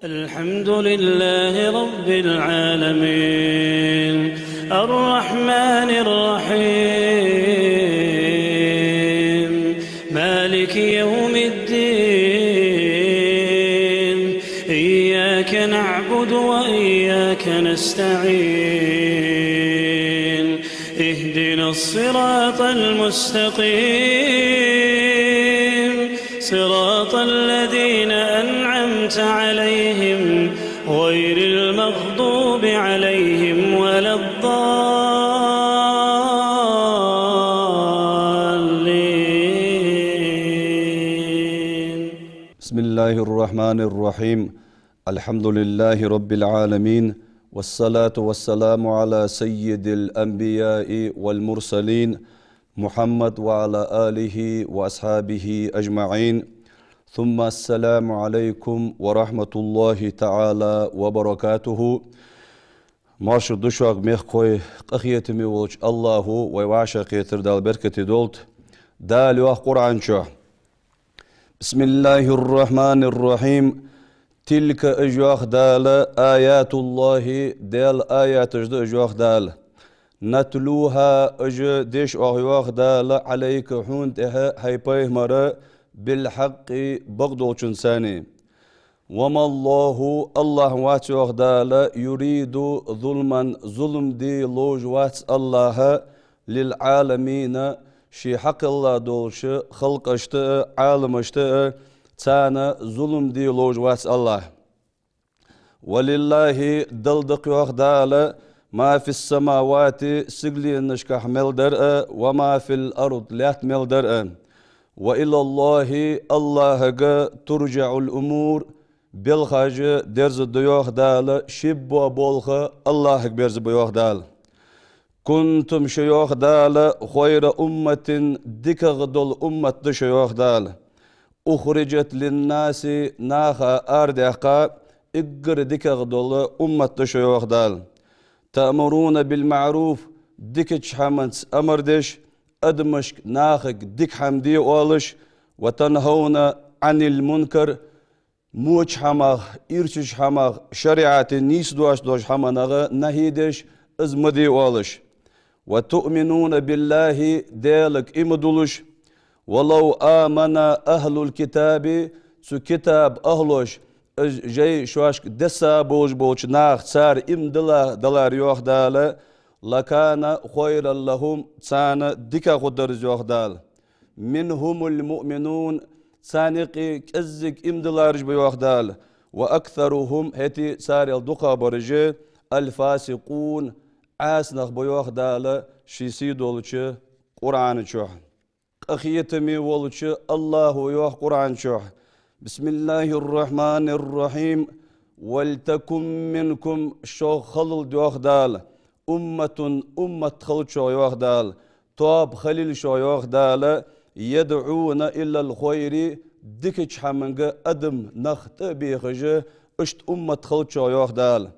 الحمد لله رب العالمين الرحمن الرحيم مالك يوم الدين إياك نعبد وإياك نستعين اهدنا الصراط المستقيم صراط الذين أنعمت عليهم غير المغضوب عليهم ولا الضالين. بسم الله الرحمن الرحيم. الحمد لله رب العالمين، والصلاة والسلام على سيد الأنبياء والمرسلين محمد وعلى آله وأصحابه أجمعين. ثم السلام عليكم ورحمة الله تعالى وبركاته. مارش دشوق ميخوي قخيتمي وش الله ويواشق يتردال بركة دولت دال وح قرآن شو. بسم الله الرحمن الرحيم. تلك أجواخ دال آيات الله دال آيات أجواخ دال نتلوها أج ديش أغواخ دال عليك حونتها هيبايه مرة بالحق بغضو چنساني. وما الله واتوخ دال يريد ظلما ظلم دي لوج وات الله للعالمين شي حق الله دولش خلق اشتاء عالم اشتاء تانا ظلم دي لوج وات الله. ولله دلدق يوخ دال ما في السماوات سجلي نشكح ملدر وما في الأرض لات ملدر. وإلى الله ترجع الأمور بالخاج درز ديوخ دال شب وبولخ الله برز بيوخ دال. كنتم شيوخ دال خير أمة دك غدل أمة دشيوخ دال أخرجت للناس ناخا أردقا إقر دك غدل أمة دشيوخ دال. تأمرون بالمعروف دك حمنس أمردش أدمشك ناخك دك حمدي أولش. وتنهون عن المنكر موش حماغ إرشش حماغ شريعة نيس دوش حمانغ نهيدش أزمدي أولش. وتؤمنون بالله دالك إمدولش. ولو آمن أهل الكتاب سو كتاب أهلوش جاي شواشك دسا بوش ناخ سار دلار يوخ دال لكان خيرا لهم سانا ديكا قدر يوخ دال. منهم المؤمنون سانقي كزك دلارج بيوخ دال. وأكثرهم هتي سار الدقا برجي الفاسقون عاسنخ بيوخ دال شيسي دولش قرآن شوح. أخيتمي ولش الله يوخ قرآن شوح. بسم الله الرحمن الرحيم. ولتكن منكم شو خلل ديوخ دال أمة خلل شو يوخ دال تواب خليل شو يوخ دال يدعون إلى الخير دكش حمنج أدم نخت بيخج اشت أمة خلل شو يوخ دال.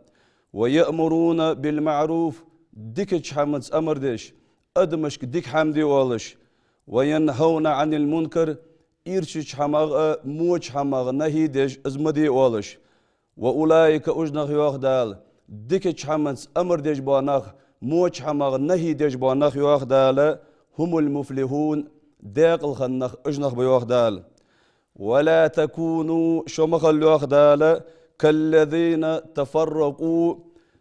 ويأمرون بالمعروف دكش حمنس أمردش أدمشك دك حمدي والش. وينهون عن المنكر إرشش حماغ موش حماغ نهيدش أزمدي والش. وأولئك أجنخ يوخ دال دكش حمنس أمردش بانخ موش حماغ نهيدش بانخ يوخ دال هم المفلحون داقل خنخ أجنخ بيوخ دال. ولا تكونوا شمخل يوخ دال كالذين تفرقوا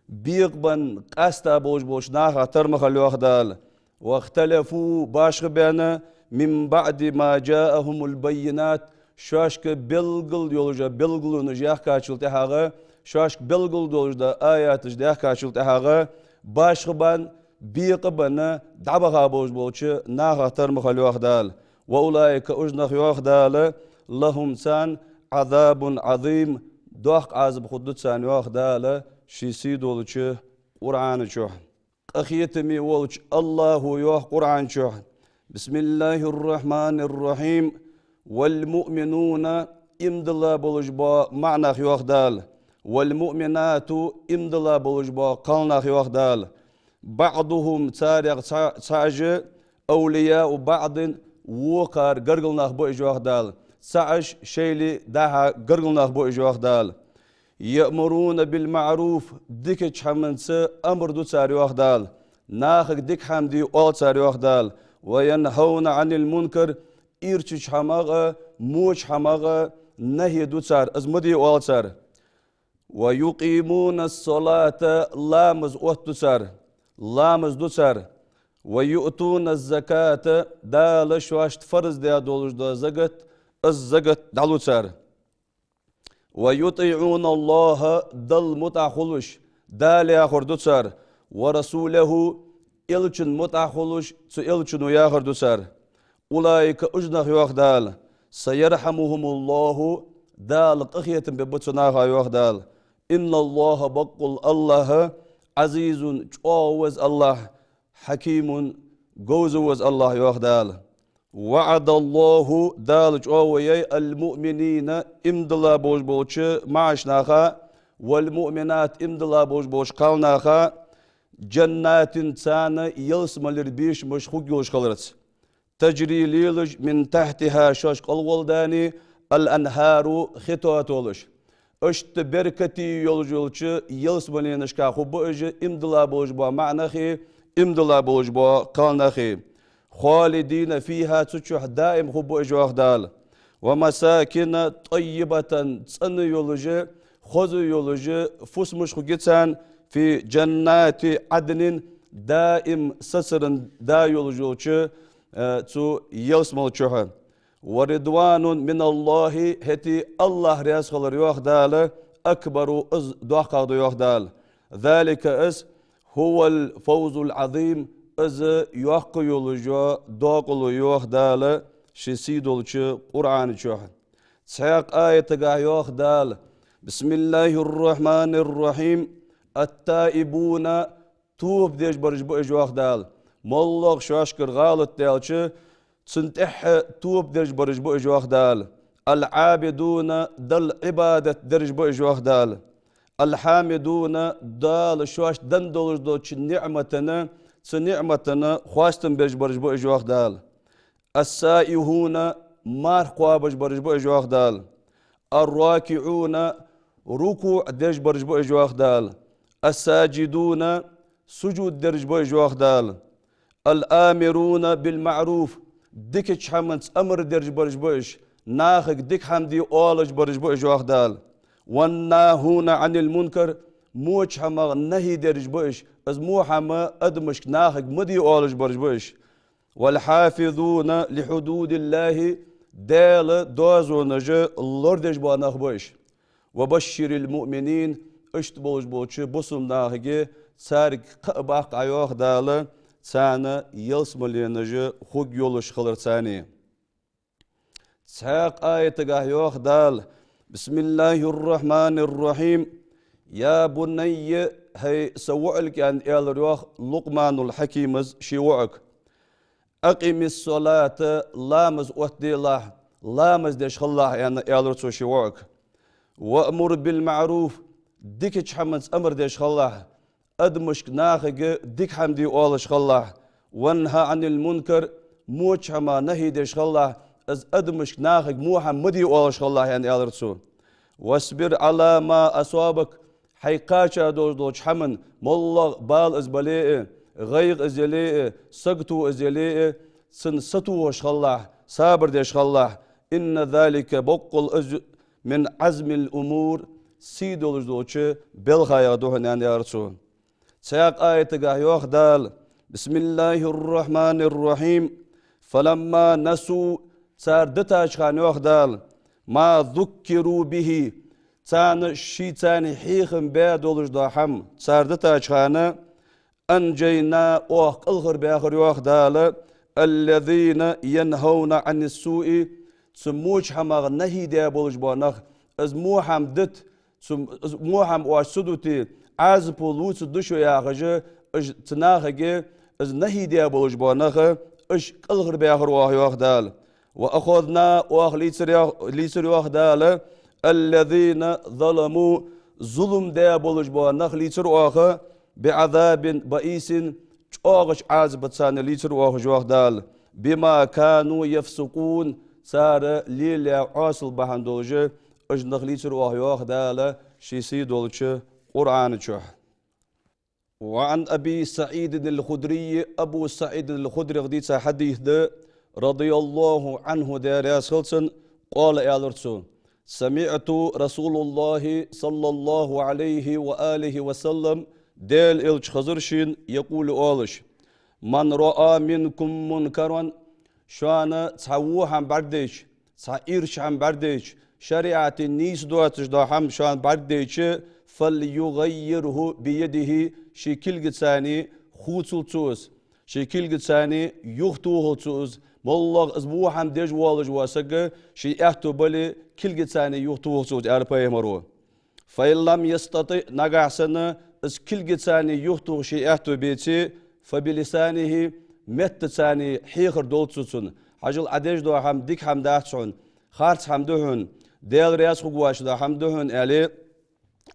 بيقبن قاستا بوش ناخ ترمخل يوخ دال. واختلفوا باشغ بينا من بعد ما جاءهم البينات شاشك بلغل يولجا بلغل نجاح كاشل تحاغا شاشك بلغل يولجا آيات جداح كاشل تحاغا باشغ بان بيقبن دعبغا بوش ناخ ترمخل يوخ دال. وأولئك أجنخ يوخ دال لهم سان عذاب عظيم دوخ عذاب خدود سان يوخ دال شيسي دولش قرآن شوح. أخيتمي ولش الله يوخ قرآن شوح. بسم الله الرحمن الرحيم. والمؤمنون إمدلا بولجبا معنى يوخ دال. والمؤمنات إمدلا بولجبا قلنا يوخ دال. بعضهم تاريخ ساج أولياء بعض وقار قرقلناخ بو إجواخ دال سعش شيلي داها قرقلناخ بو إجواخ دال يأمرون بالمعروف ديك حمنس أمر دو تاري وخدال ناخك ديك حمدي أول تاري وخدال وينهون عن المنكر إيرتش حماغة موش حماغة نهي دو تار أزمدي أول تار ويقيمون الصلاة لامز أوتسار لامز دوسار ويؤتون الزكاة دال شواشت فرز ديا دولش دا زغت الزغت دالوسار ويطيعون الله دل متاخلش دال ياخر دوسار ورسوله إلچن متاخلش سو إلچن ياخر دوسار أولئك أجنخ يوخدال سيرحمهم الله دال قخية ببتناها يوخدال إن الله بقل الله عزيز جوز الله حكيم جوز الله يوخدال وعد الله دال جوي المؤمنين امدلا بوش بوش معشناخا والمؤمنات امدلا بوش بوش قالناخا جنات تان يلسم الربيش مش خوك يوش خلرت تجري ليلج من تحتها شوش قلولداني الأنهار خطواتولش اشت بركتي يولجولش يلسمنينشكا خبوج امدلا بوج بو معنخي امدلا بوج بو قالنخي خالدين فيها تشوح دائم خبوج واخدال ومساكن طيبة تصن يولج خذ يولج فسمش خجتان في جنات عدن دائم سسرن دا يولجولش تو يلسملشوها ورضوان من الله هتي الله رياس خلر يوخدال أكبر أز دوخاد يوخدال ذلك أز هو الفوز العظيم أز يوخ يولجو دوقل يوخدال شسيدولش قرآن شوح سياق آية قا يوخدال بسم الله الرحمن الرحيم التائبون توب ديش برج بوئج يوخدال مولغ شواشكر غالط ديالش تنتح توب درج برج بو اجواخ دال العابدون دل عبادة درج بو اجواخ دال الحامدون دال شواش دندولج دو نعمتنا خواستن برج برج بو اجواخ دال السائحون مار خوابج برج بو اجواخ دال الراكعون ركوع درج برج بو اجواخ دال الساجدون سجود درج بو اجواخ دال الآمرون بالمعروف ديك حمنت أمر درج برج بوش ناخك ديك حمدي أولج برج بوش واخدال والناهون عن المنكر موش حما نهي درج بوش از مو حما أدمشك ناخك مدي أولج برج بوش والحافظون لحدود الله دال دوزو نجا اللوردج باناخ بوش وبشر المؤمنين اشت بوش بوش بصم ناخي سارك قباق عيوخ دال سانا يلسملينجي خوك يولش خلر ثاني ساق آية يوخ دال بسم الله الرحمن الرحيم يا بني هي سوعلك أن يالريوخ لقمان الحكيم شيوعك أقيم الصلاة لامز وحدي الله لامز ديش الله يعني يالرتو شيوعك وأمر بالمعروف ديك حمد أمر ديش الله أدمشك ناخج ديك حمدي أولش خلاح وانها عن المنكر موش حما نهي ديش خلاح از أدمشك ناخج موحا مدي أولش خلاح يعني ألرسو واصبر على ما أصابك حيقاشا دوش حمن مولغ بال أزبليه غيغ أزيليه سقتو أزيليه سن ستو وش خلاح صابر ديش خلاح إن ذلك بقل من عزم الأمور سيدولش دوش بلغايا دوهن يعني أرسو سياق آية يوخ دال بسم الله الرحمن الرحيم فلما نسوا صار دتاش خان يوخ دال ما ذكروا به تان شي تاني حيخم بيدولج داحم صار دتاش خان أنجينا أوخ الغر بآخر يوخ دال الذين ينهون عن السوء سموش حماغ نهي دي بولج بانخ از موحم دت موحم واش سدوتي از پولوت دشو یاغجه اج تناغه از نهی دیا بولج بانخه اش قلغر بیاخر واه یاغ دال و اخذنا واه لیتر یاغ دال الذين ظلموا ظلم دیا بولج بانخ لیتر واه بعذاب بئيس چاغش عذاب تسان لیتر واه یاغ دال بما كانوا يفسقون صار ليل عاصل بهندوجه اج نخ لیتر واه یاغ دال شي سيدولش قرآن شح. وعن أبي سعيد الخدري أبو سعيد الخدري غديت حديث ده رضي الله عنه دار سلسن قال يالرسون سمعت رسول الله صلى الله عليه وآله وسلم دال إلش خزرشين يقول أولش من رأى منكم منكرا شانا تسووها برديش تسعيرش عن برديش شريعة النيس دواتش داهم شان برديش فليغيره بيده شكل جتساني خوتل توز شكل جتساني يختوه توز والله أسبوعهم ديج والج واسق شيء أهتو بلي كل جتساني يختوه توز أربعة مرو فإن لم يستطع نجح سنة اس كل جتساني يختوه شيء أهتو بيتي فبلسانه مت ثاني حيخر دولتسون حجل عديج دو هم ديك هم داحسون خارج هم دهن ديل رياس خواش دا هم دهن عليه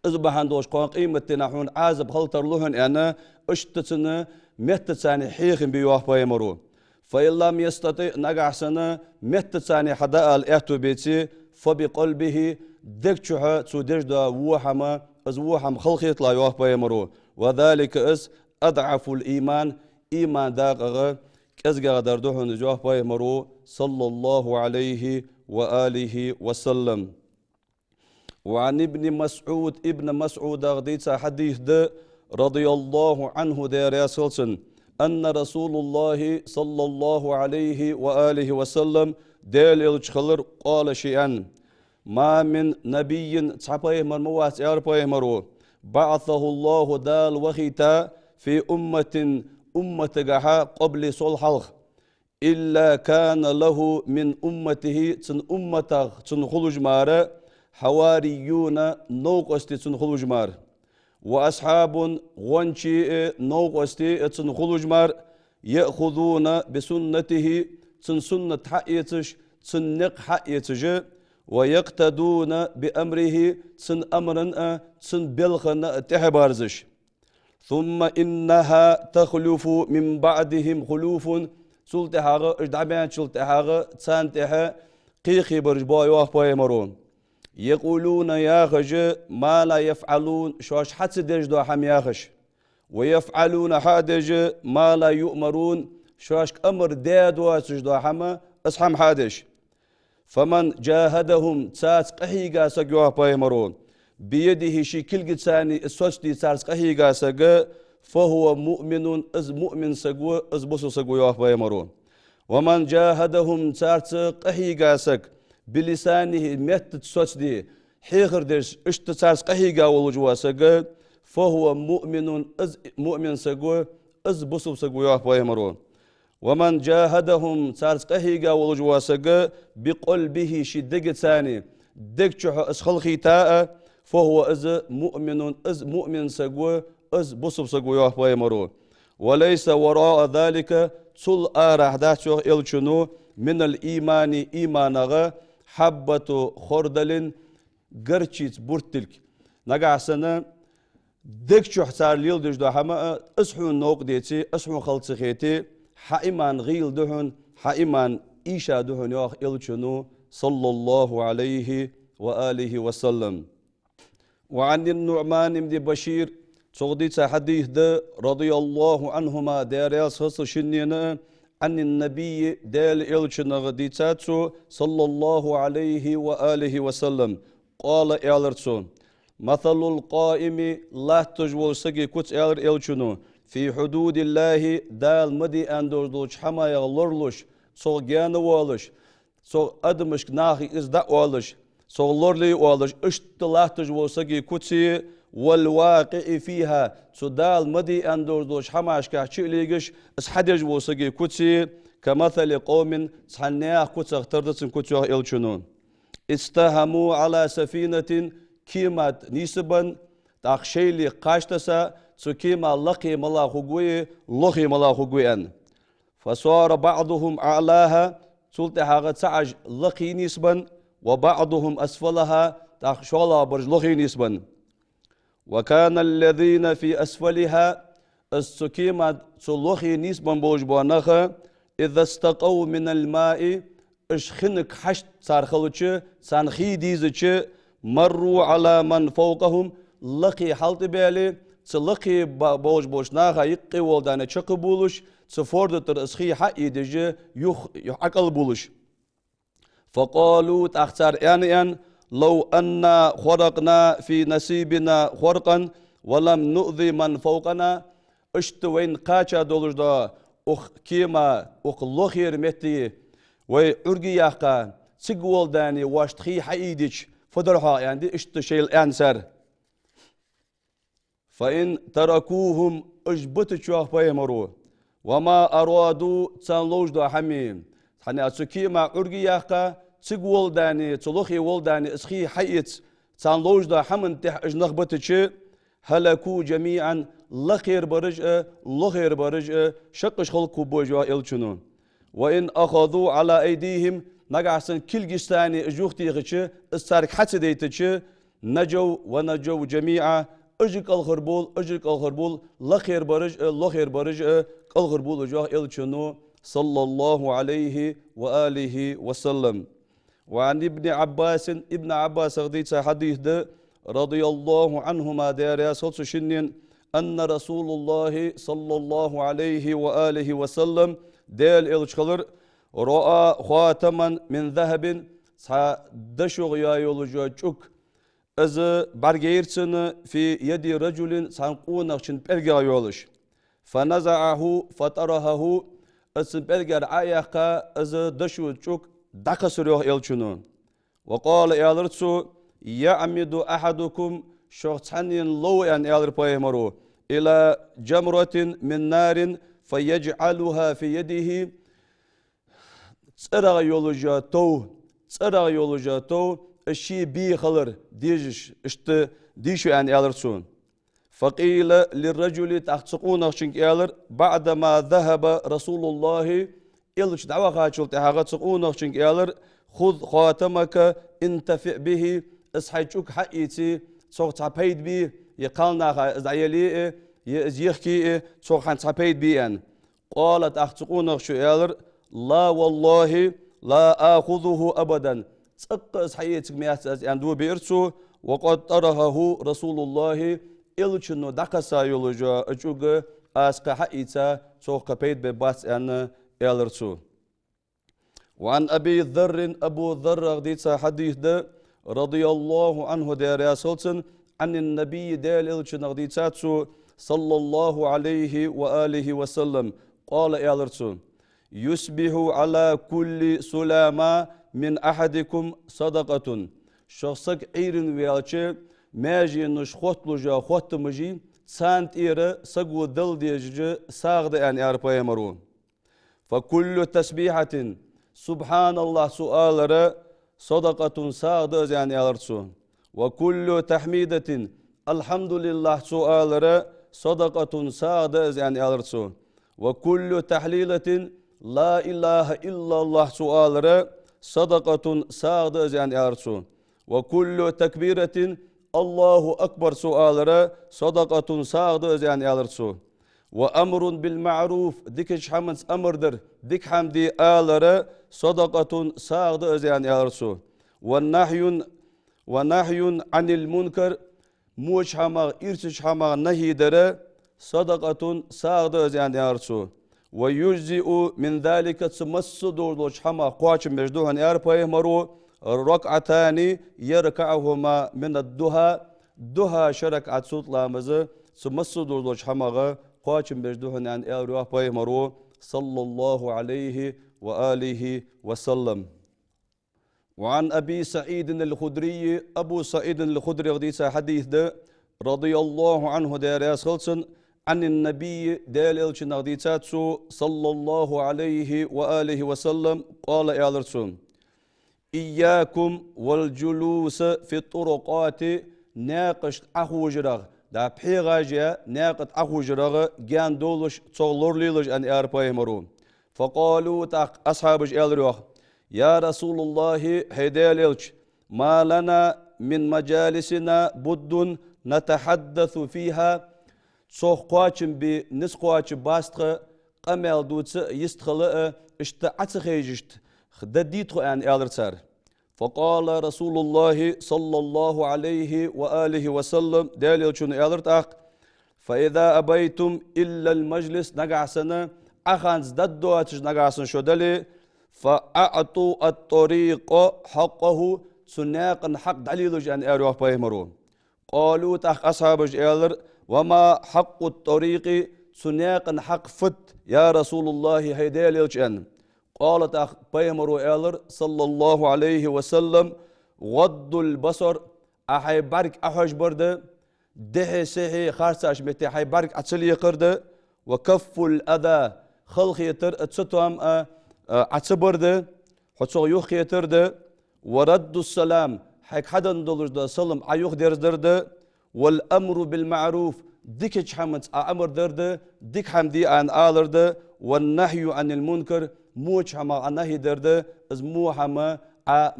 إذبحان دوش قان قيمة نحون عازب خلطر لهن أنا اشتتنا مت ثاني حيخ بيوح بايمرو فإن لم يستطع نجح سنة مت ثاني حدا الأهتو بيتي فبقلبه دكتشها تودج دا وحما از وحم خلقيت لا يوح بايمرو وذلك اس أضعف الإيمان إيمان داغ كزغا دردوهن جوه باي مرو صلى الله عليه وآله وسلم. وعن ابن مسعود غديت حديث ده رضي الله عنه دير ياسلسن أن رسول الله صلى الله عليه وآله وسلم ديل الشخلر قال شيئا ما من نبي تعبيه مرموات ياربيه مرو بعثه الله دال وخيتا في أمة جحا قبل صلح إلا كان له من أمته تن أمته تن خلوج مار حواريون نوق استي تن خلوج مار وأصحاب غنشي نوق استي تن خلوج مار يأخذون بسنته تن سنة حقيتش تن نق حقيتش ويقتدون بأمره تن أمرن تن بلغن تحبارزش ثم إنها تخلف من بعدهم خلوف سلطها إجدعبان سلطها تسانتها قيخي برجبا يوح باي مرون يقولون يا خج ما لا يفعلون شوش حتى دجدو حم ياخش ويفعلون حادج ما لا يؤمرون شوش أمر دادو سجدو حم أصحم حادش فمن جاهدهم تساس قحيقا سجوه باي مرون بيده شكل جتساني السوستي سارس قهيقا سجى فهو مؤمن از مؤمن سجوا از بصو سجوا يوافق يمرون ومن جاهدهم سارس قهيقا سج بلسانه مت سوستي حيخر درش اشت سارس قهيقا ولجوا سجى فهو مؤمن از مؤمن سجوا از بصو سجوا يوافق يمرون ومن جاهدهم سارس قهيقا ولجوا سجى بقلبه شدق ثاني دكتشح اسخلخي تاء فهو از مؤمن سجوا از بصب سجوا يوحى مرو وليس وراء ذلك تل آرح داتشو إلشنو من الإيمان إيمانغا حبة خردل قرشيت بورتلك نقع سنة دكشو حسار ليل دجدو حما اسحو النوق ديتي اسحو خلط خيتي حائمان غيل دهن حائمان إيشا دهن يوح إلشنو صلى الله عليه وآله وسلم. وعن النعمان بن بشير صغديت حديث ده رضي الله عنهما دارياس هص شنينا عن النبي دال إلشنا غديتاتو صلى الله عليه وآله وسلم قال إعلرتو مثل القائم لا تجول سقي كت إلشنو في حدود الله دال مدي أندوش حما يغلرلش صغ جان والش صغ أدمش ناخي إزداء والش صغلور لي والش اشتلاحتج وسقي كتسي والواقع فيها سدال مدي أندوردوش حماش كحشي ليجش اسحدج وسقي كتسي كمثل قوم صحنياه كتسغ تردسن كتسوه إلشنون استهموا على سفينة كيمات نيسبا تاخشي لي قاشتسا سكيما لقي ملا خقوي لقي ملا خقوي فصار بعضهم أعلاها سلطها تعج لقي نسبا وبعضهم أسفلها تخشولا برج لقي نسبا وكان الذين في أسفلها السكيمة سلقي نسبا بوجبانها إذا استقوا من الماء اشخنك حشت صار خلوتش سانخي ديزتش مروا على من فوقهم لقي حالت بالي تلقي بوش ناخا يقي ولدان تشق بولش تفورد ترسخي حقي دجي يخ عقل بولش فقالوا تختار يعني لو أن خرقنا في نسيبنا خرقا ولم نؤذي من فوقنا اشتوين قاچا دولش دا اخ كيما اخ لخير متي وعرقي ياقا تقول داني واشتخي حقيدش فدرها يعني اشتشي الانسر فإن تركوهم اجبتشوه بيمرو وما أرادوا تسانلوش دا حميم حني أتسكيما عرقي ياقا تقول داني تلوخي ولداني اسخي حيت تسانلوش دا حمن تح اجنخبتش هلكوا جميعا لخير برج شقش خلقوا بوجوا إلشنون وإن أخذوا على أيديهم نقعسن كل جستاني اجوختي غتش استارك حتى ديتش نجوا جميعا اجك الخربول لخير برج الخربول وجوا إلشنو صلى الله عليه وآله وسلم وعن ابن عباس غديت حديث ده رضي الله عنهما دار صوت شنين أن رسول الله صلى الله عليه وآله وسلم دال إلشخلر رأى خاتما من ذهب دشغ يا يولجوك از برغيرتن في يد رجل سانقونخشن برغا يولش فنزعه فطرحه از برغر عياقا از دشو تشوك دقسريو إلشنون وقال إلرتسو يعمد أحدكم شخصان لو أن يلربيمرو إلى جمرة من نار فيجعلها في يده تسرع يولجاتو الشي بي خلر ديجش ديشو أن يلرسون فقيل للرجل تحتقون شنك يلر بعدما ذهب رسول الله إلش دعوة خاتشل تحتقون شنك يلر خذ خاتمك انتفع به اسحيتشوك حقيتي صوغ تعبيد بي يقالنا زعيلي يزيخكي صوغ حان تعبيد بي ان قالت اختقون شو يالر لا والله لا آخذه أبدا تسق اسحيتك ميات اندو بيرسو وقد طرحه رسول الله إلشنو دقسا يولجا اجوغ اسق حقيتا صوغ قبيد بباس ان يالرسو وعن أبي أبو ذر غديت حديث ده رضي الله عنه دار يا سلطن عن النبي دال إلشن غديتاتسو صلى الله عليه وآله وسلم قال إلرسو يسبح على كل سلامة من أحدكم صدقة شخصك عيرن ويالشي ماجي نش خوتلجا خوتمجي سانت إيرا سقو دل ديجي ساغد أن ياربا يمرون فكل تسبيحة سبحان الله سؤال صدقة ساغد يعني يارسو وكل تحميدة الحمد لله سؤال صدقة ساغد يعني يارسو وكل تحليلة لا إله إلا الله سؤال صدقة ساغد يعني يارسو وكل تكبيرة الله أكبر سؤال صدقة ساغد يعني يارسو وأمر بالمعروف ديكش حمد أمر در ديك حمدي آلر صدقة ساغد يعني يارسو ونحي عن المنكر موش حماغ إرسش حماغ نهي در صدقة ساغد يعني يارسو ويجزئ من ذلك تمسدور دوش حماغ قواش مجدوهن ياربا يمرو ركعتان يركعهما من الدها شرك عتسوط لامز تمسدور دوش حماغ قواچم بجدوهن عن أروح بيمرو صلى الله عليه وآله وسلم وعن أبي سعيد الخدري أبو سعيد الخدري غديس حديث ده رضي الله عنه دار خلصن عن النبي دال إلشن غديساتسو صلى الله عليه وآله وسلم قال يا رسول إياكم والجلوس في الطرقات ناقش أخو جرغ دا بحيغاجة ناقد أخو جرغ جان دولش تصغلور ليلج أن أرباي مرون فقالوا تاق أصحابج إلروح يا رسول الله هيدال إلش ما لنا من مجالسنا بد نتحدث فيها صوخ قواتشم بنسقواتش باستخ قمال دوتس يستخلق اشتعتخيجشت خدديتخو أن إلرسار فقال رسول الله صلى الله عليه وآله وسلم داليل شنو يالرت فإذا أبيتم إلا المجلس نقعسنا أخانز ددو أتش نقعسن شو دلي فأعطوا الطريق حقه سناقا حق دليل جان أروح بيمرون قالوا تخ أصحاب جالر وما حق الطريق سناقا حق فت يا رسول الله هيدال جان قالت أخ بيمرو ألر صلى الله عليه وسلم غض البصر أحي بارك أحوش برد ده سيحي خارسة أشمتي حي بارك أتسلي قرد وكف الأذى خلق يتر أتستوام أتسبرد حتسو يوخ يترد ورد السلام حيك حدن دولر دا سلم أيوخ درد والأمر بالمعروف ديك حمد أمر درد ديك حمدي عن آلرد والنهي عن المنكر موش هما أنهي درد از مو هما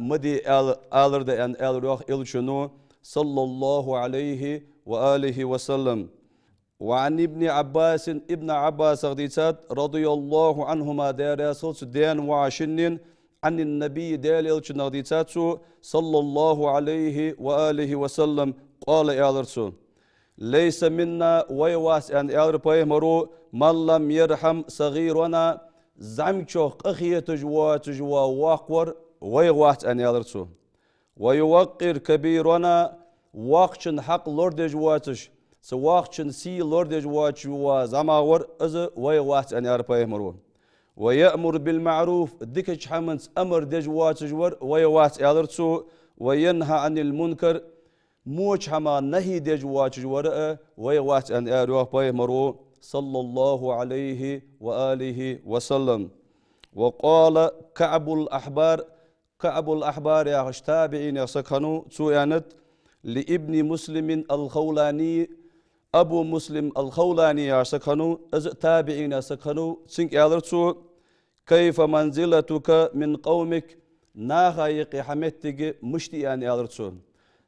مدي آلرد أن آلروح إلشنو صلى الله عليه وآله وسلم وعن ابن عباس رضي الله عنهما دار ديان وعشنين عن النبي دال إلشنو صلى الله عليه وآله وسلم قال آلرسو ليس منا ويواس أن آلر مرو من لم يرحم صغيرنا زعمتشوخ أخي تجوا واقور ويغوات أن يالرسو ويوقر كبيرنا واقشن حق لورد جواتش سواقشن سي لورد جواتش وزماور أز ويغوات أن يالر مرو ويأمر بالمعروف ديكش حمنس أمر دجوات جور ويغوات يالرسو وينهى عن المنكر موش هما نهي دجوات جور ويغوات أن يالر مرو صلى الله عليه وآله وسلم وقال كعب الأحبار يا تابعين يا سكنو سويانت لابن مسلم الخولاني أبو مسلم الخولاني يا سكنو تابعين يا سكنو سنك يالرسو كيف منزلتك من قومك ناغايق حمتك مشتيان يالرسو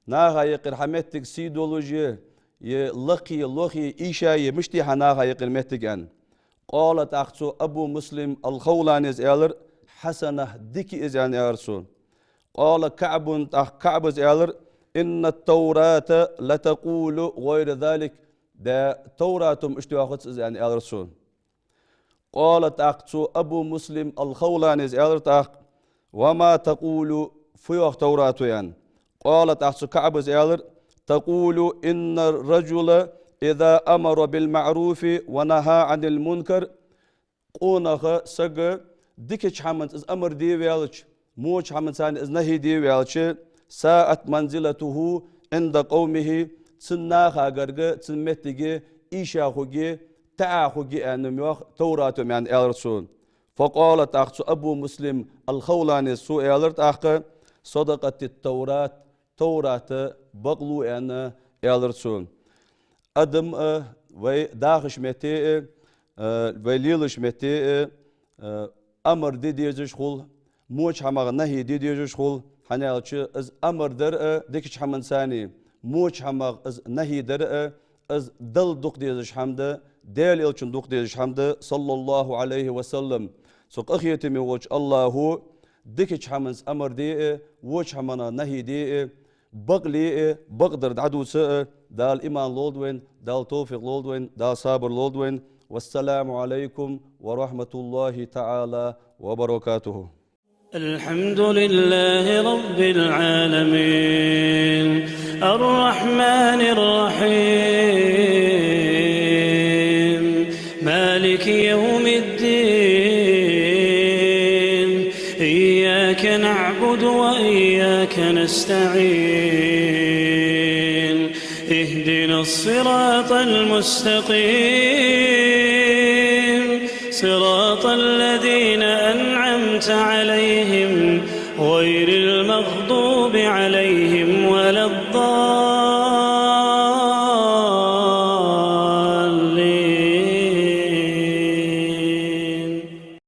ناغايق حمتك سيدولوجي لقي إيشا يمشتي حناها يقرمتك قالت أختو أبو مسلم الخولاني إزالر حسنة ديكي إزان يارسو قال كعب إزالر إن التوراة لتقول غير ذلك دا توراة مشتواخت إزان يارسو قالت أختو أبو مسلم الخولاني إزالر وما تقول في وقت توراة قالت أختو كعب إزالر تقول إن الرجل إذا أمر بالمعروف ونهى عن المنكر قونها سجى ديكش حمد إز أمر دي ويالش موش حمد سان إز نهي دي ويالش ساءت منزلته عند قومه تناها غرغ تنمتجي إيشا خوجي تا خوجي أنميوخ توراة من الرسول فقالت أخت أبو مسلم الخولاني سوء ألرت صدقت التوراة توراة بقلو أنا الرسول أدم وي داخش متى ويليلش متى أمر ديجش خول موش حماغ نهي ديجش خول حنالش از أمر در ديكش حمن ثاني موش حماغ از نهي در از دل دوق ديجش حمد ديل إلشن دوق ديجش حمد صلى الله عليه وسلم سوق أخيتي من وجه الله ديكش حمن أمر دي وجه حمنا نهي دي بقلي بقدر عدو سئ دال إيمان لولدوين دال توفيق لولدوين دال صابر لولدوين والسلام عليكم ورحمة الله تعالى وبركاته. الحمد لله رب العالمين الرحمن الرحيم مالك يوم الدين إياك نعبد وإياك نستعين اهدنا الصراط المستقيم صراط الذين أنعمت عليهم غير المغضوب عليهم ولا الضالين